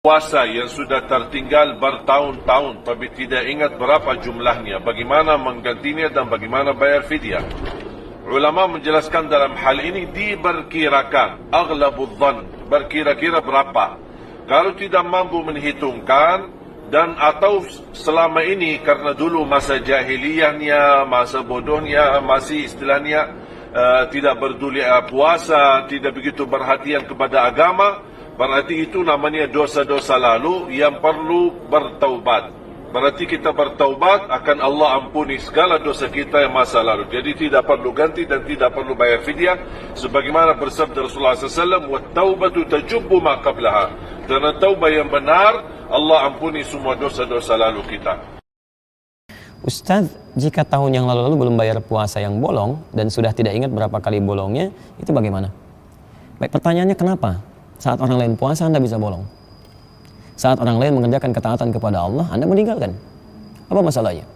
Puasa yang sudah tertinggal bertahun-tahun tapi tidak ingat berapa jumlahnya, bagaimana menggantinya dan bagaimana bayar fidyah. Ulama menjelaskan dalam hal ini diperkirakan, aghlabudz dhann, berkira-kira berapa. Kalau tidak mampu menghitungkan dan atau selama ini karena dulu masa jahiliyahnya, masa bodohnya, masih istilahnya tidak peduli puasa, tidak begitu perhatian kepada agama, berarti itu namanya dosa-dosa lalu yang perlu bertaubat. Berarti kita bertaubat, akan Allah ampuni segala dosa kita yang masa lalu. Jadi tidak perlu ganti dan tidak perlu bayar fidyah. Sebagaimana bersabda Rasulullah SAW, وَالتَّوْبَةُ تَجُبُّ مَا قَبْلَهَا. Dan taubat yang benar, Allah ampuni semua dosa-dosa lalu kita. Ustadz, jika tahun yang lalu belum bayar puasa yang bolong dan sudah tidak ingat berapa kali bolongnya, itu bagaimana? Baik, pertanyaannya kenapa? Saat orang lain puasa, Anda bisa bolong. Saat orang lain mengerjakan ketaatan kepada Allah, Anda meninggalkan. Apa masalahnya?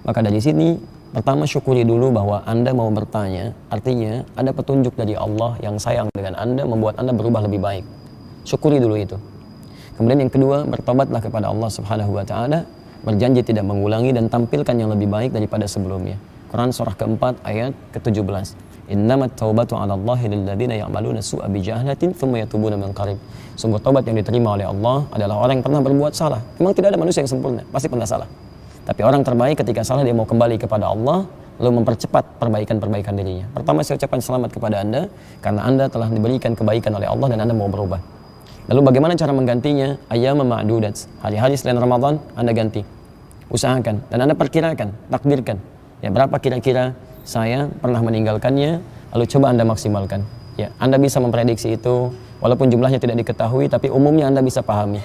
Maka dari sini, pertama syukuri dulu bahwa Anda mau bertanya, artinya ada petunjuk dari Allah yang sayang dengan Anda, membuat Anda berubah lebih baik. Syukuri dulu itu. Kemudian yang kedua, bertobatlah kepada Allah Subhanahu wa Ta'ala, berjanji tidak mengulangi dan tampilkan yang lebih baik daripada sebelumnya. Quran surah keempat ayat ke-17. Innamat taubatu 'ala Allahi lil ladzina ya'maluna su'a bi jahlatin tsumma yatubuna min qarib. Sungguh taubat yang diterima oleh Allah adalah orang yang pernah berbuat salah. Memang tidak ada manusia yang sempurna, pasti pernah salah. Tapi orang terbaik ketika salah dia mau kembali kepada Allah lalu mempercepat perbaikan-perbaikan dirinya. Pertama saya ucapkan selamat kepada Anda karena Anda telah diberikan kebaikan oleh Allah dan Anda mau berubah. Lalu bagaimana cara menggantinya? Ayyam ma'dudat. Hari-hari selain Ramadan Anda ganti. Usahakan dan Anda perkirakan, takdirkan. Ya, berapa kira-kira saya pernah meninggalkannya, lalu coba Anda maksimalkan. Ya, Anda bisa memprediksi itu, walaupun jumlahnya tidak diketahui, tapi umumnya Anda bisa pahami.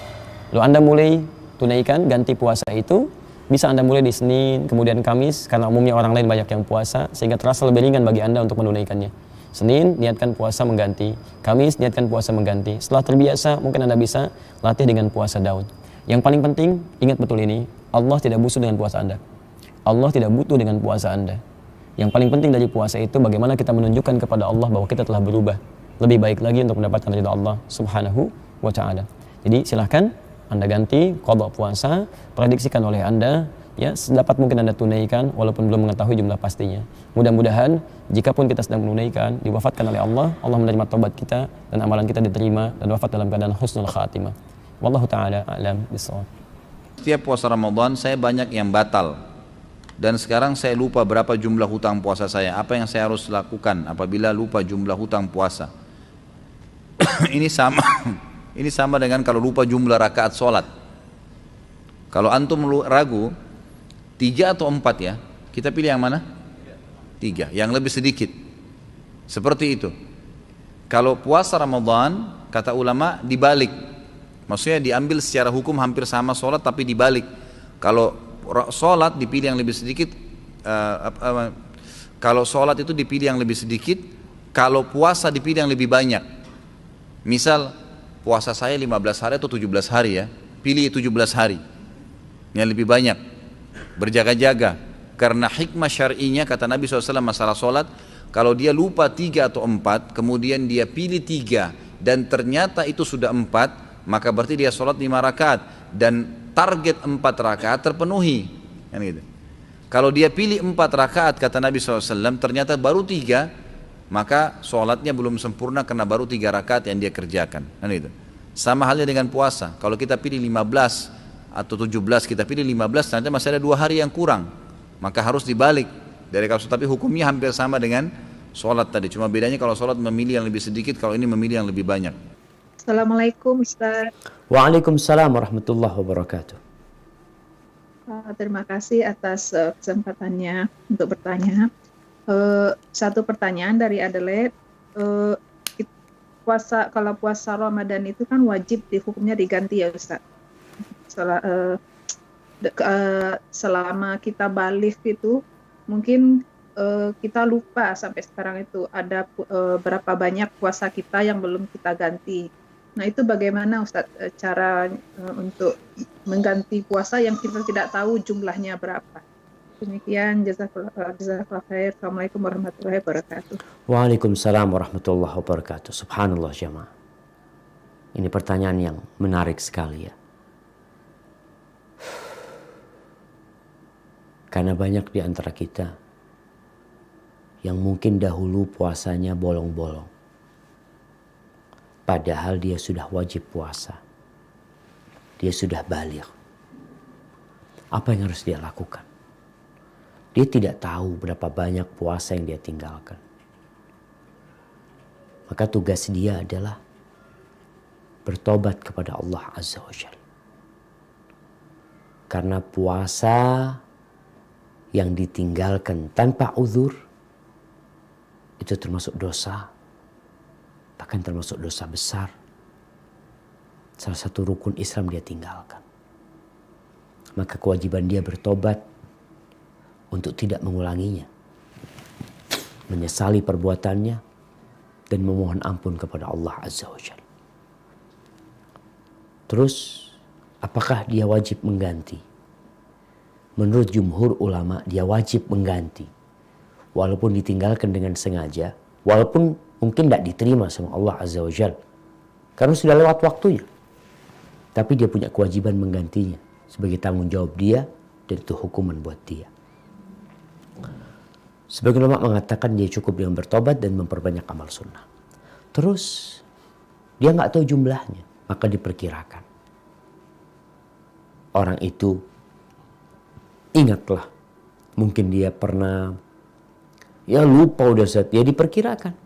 Lalu Anda mulai tunaikan, ganti puasa itu, bisa Anda mulai di Senin, kemudian Kamis, karena umumnya orang lain banyak yang puasa, sehingga terasa lebih ringan bagi Anda untuk menunaikannya. Senin, niatkan puasa mengganti. Kamis, niatkan puasa mengganti. Setelah terbiasa, mungkin Anda bisa latih dengan puasa Daud. Yang paling penting, ingat betul ini, Allah tidak butuh dengan puasa Anda. Allah tidak butuh dengan puasa Anda. Yang paling penting dari puasa itu bagaimana kita menunjukkan kepada Allah bahwa kita telah berubah lebih baik lagi untuk mendapatkan ridha Allah Subhanahu wa Ta'ala. Jadi silahkan Anda ganti qada puasa, prediksikan oleh Anda, ya sedapat mungkin Anda tunaikan walaupun belum mengetahui jumlah pastinya. Mudah-mudahan jikapun kita sedang menunaikan, diwafatkan oleh Allah, Allah menerima taubat kita dan amalan kita diterima dan wafat dalam keadaan husnul khatimah. Wallahu ta'ala a'lam bishawab. Setiap puasa Ramadan saya banyak yang batal. Dan sekarang saya lupa berapa jumlah hutang puasa saya. Apa yang saya harus lakukan apabila lupa jumlah hutang puasa? Ini sama dengan kalau lupa jumlah rakaat sholat. Kalau antum ragu 3 atau 4 ya, kita pilih yang mana? 3, yang lebih sedikit. Seperti itu. Kalau puasa Ramadan, kata ulama dibalik. Maksudnya diambil secara hukum hampir sama sholat tapi dibalik. Kalau sholat dipilih yang lebih sedikit, kalau sholat itu dipilih yang lebih sedikit, kalau puasa dipilih yang lebih banyak. Misal puasa saya 15 hari atau 17 hari ya, pilih 17 hari yang lebih banyak, berjaga-jaga. Karena hikmah syar'inya kata Nabi SAW masalah sholat, kalau dia lupa 3 atau 4, kemudian dia pilih 3 dan ternyata itu sudah 4, maka berarti dia sholat 5 rakaat dan target 4 rakaat terpenuhi kan gitu. Kalau dia pilih 4 rakaat kata Nabi SAW ternyata baru 3, maka sholatnya belum sempurna karena baru 3 rakaat yang dia kerjakan kan gitu. Sama halnya dengan puasa, kalau kita pilih 15 atau 17, kita pilih 15 ternyata masih ada 2 hari yang kurang, maka harus dibalik dari kasus. Tapi hukumnya hampir sama dengan sholat tadi, cuma bedanya kalau sholat memilih yang lebih sedikit, kalau ini memilih yang lebih banyak. Assalamualaikum Ustaz. Waalaikumsalam warahmatullahi wabarakatuh. Terima kasih atas kesempatannya untuk bertanya. Satu pertanyaan dari Adelaide. Kalau puasa Ramadan itu kan wajib hukumnya diganti ya Ustaz. Selama kita balik itu mungkin kita lupa sampai sekarang itu ada berapa banyak puasa kita yang belum kita ganti. Nah itu bagaimana Ustadz cara untuk mengganti puasa yang kita tidak tahu jumlahnya berapa. Demikian, jazakallah khair. Assalamualaikum warahmatullahi wabarakatuh. Waalaikumsalam warahmatullahi wabarakatuh. Subhanallah jamaah. Ini pertanyaan yang menarik sekali ya. Karena banyak di antara kita yang mungkin dahulu puasanya bolong-bolong. Padahal dia sudah wajib puasa. Dia sudah baligh. Apa yang harus dia lakukan? Dia tidak tahu berapa banyak puasa yang dia tinggalkan. Maka tugas dia adalah bertobat kepada Allah Azza wa Jalla. Karena puasa yang ditinggalkan tanpa uzur itu termasuk dosa, bahkan termasuk dosa besar. Salah satu rukun Islam dia tinggalkan. Maka kewajiban dia bertobat untuk tidak mengulanginya, menyesali perbuatannya dan memohon ampun kepada Allah Azza wa Jalla. Terus apakah dia wajib mengganti? Menurut jumhur ulama dia wajib mengganti. Walaupun ditinggalkan dengan sengaja. Walaupun mungkin tidak diterima sama Allah Azza wa Jalla. Karena sudah lewat waktunya. Tapi dia punya kewajiban menggantinya. Sebagai tanggung jawab dia. Dan itu hukuman buat dia. Sebagian ulama mengatakan dia cukup dengan bertobat dan memperbanyak amal sunnah. Terus dia nggak tahu jumlahnya. Maka diperkirakan. Orang itu ingatlah, mungkin dia pernah lupa udah set, ya diperkirakan.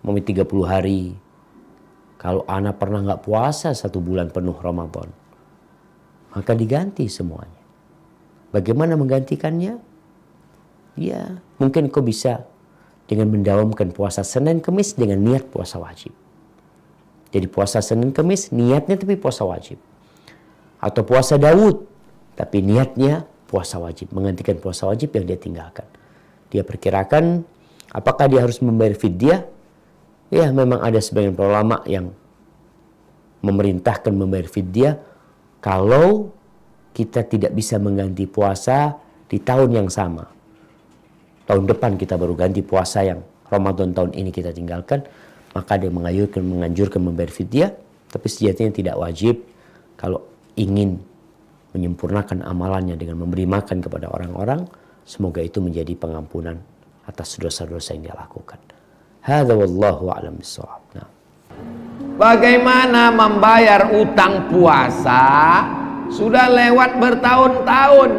Mau 30 hari. Kalau anak pernah nggak puasa 1 bulan penuh Ramadan, maka diganti semuanya. Bagaimana menggantikannya? Ya, mungkin kau bisa dengan mendawamkan puasa Senin Kemis dengan niat puasa wajib. Jadi puasa Senin Kemis niatnya tapi puasa wajib. Atau puasa Daud tapi niatnya puasa wajib, menggantikan puasa wajib yang dia tinggalkan. Dia perkirakan apakah dia harus membayar fidyah? Ya, memang ada sebagian ulama yang memerintahkan membayar fidyah kalau kita tidak bisa mengganti puasa di tahun yang sama. Tahun depan kita baru ganti puasa yang Ramadan tahun ini kita tinggalkan, maka dia menganjurkan membayar fidyah, tapi sejatinya tidak wajib kalau ingin menyempurnakan amalannya dengan memberi makan kepada orang-orang, semoga itu menjadi pengampunan atas dosa-dosa yang dia lakukan. Hadza wallahu a'lam bissawab. Nah. Bagaimana membayar utang puasa sudah lewat bertahun-tahun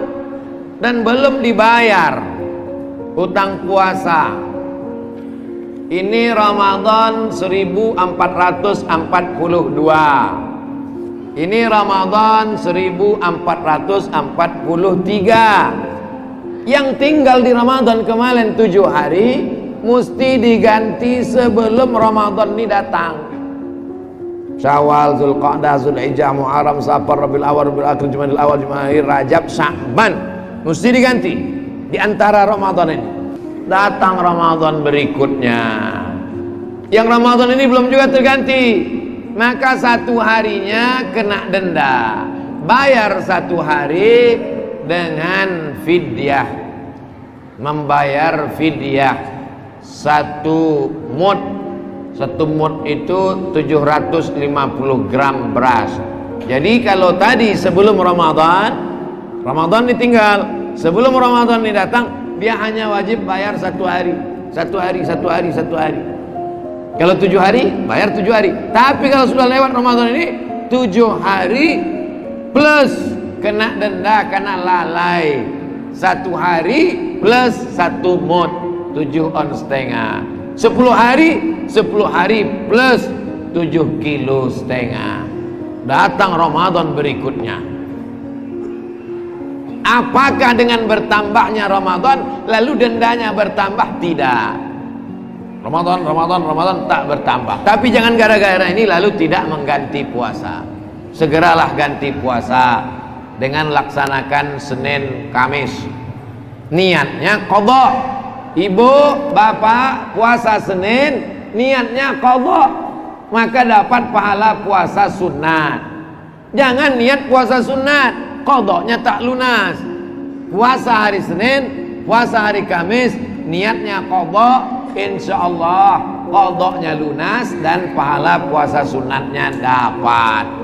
dan belum dibayar utang puasa. Ini Ramadan 1442. Ini Ramadan 1443. Yang tinggal di Ramadan kemarin 7 hari mesti diganti sebelum Ramadan ini datang. Syawal, Zulqa'dah, Zulhijjah, Muharram, Safar, Rabiul Awwal, Rabiul Akhir, Jumadil Awal, Jumadil Akhir, Rajab, Sya'ban. Mesti diganti di antara Ramadan ini. Datang Ramadan berikutnya. Yang Ramadan ini belum juga terganti. Maka 1 harinya kena denda. Bayar 1 hari dengan fidyah. Membayar fidyah 1 mud. 1 mud itu 750 gram beras. Jadi kalau tadi sebelum Ramadan ditinggal, sebelum Ramadan ini datang, dia hanya wajib bayar 1 hari. 1 hari. Kalau 7 hari, bayar 7 hari. Tapi kalau sudah lewat Ramadan ini, 7 hari plus kena denda karena lalai. 1 hari plus 1 mud, 7,5 on. 10 hari plus 7,5 kilo. Datang Ramadan berikutnya. Apakah dengan bertambahnya Ramadan lalu dendanya bertambah? Tidak. Ramadan tak bertambah. Tapi jangan gara-gara ini lalu tidak mengganti puasa. Segeralah ganti puasa dengan laksanakan Senin Kamis. Niatnya qadha. Ibu, bapak puasa Senin, niatnya qadha, maka dapat pahala puasa sunat. Jangan niat puasa sunat, qadhanya tak lunas. Puasa hari Senin, puasa hari Kamis, niatnya qadha, insyaallah qadanya lunas dan pahala puasa sunatnya dapat.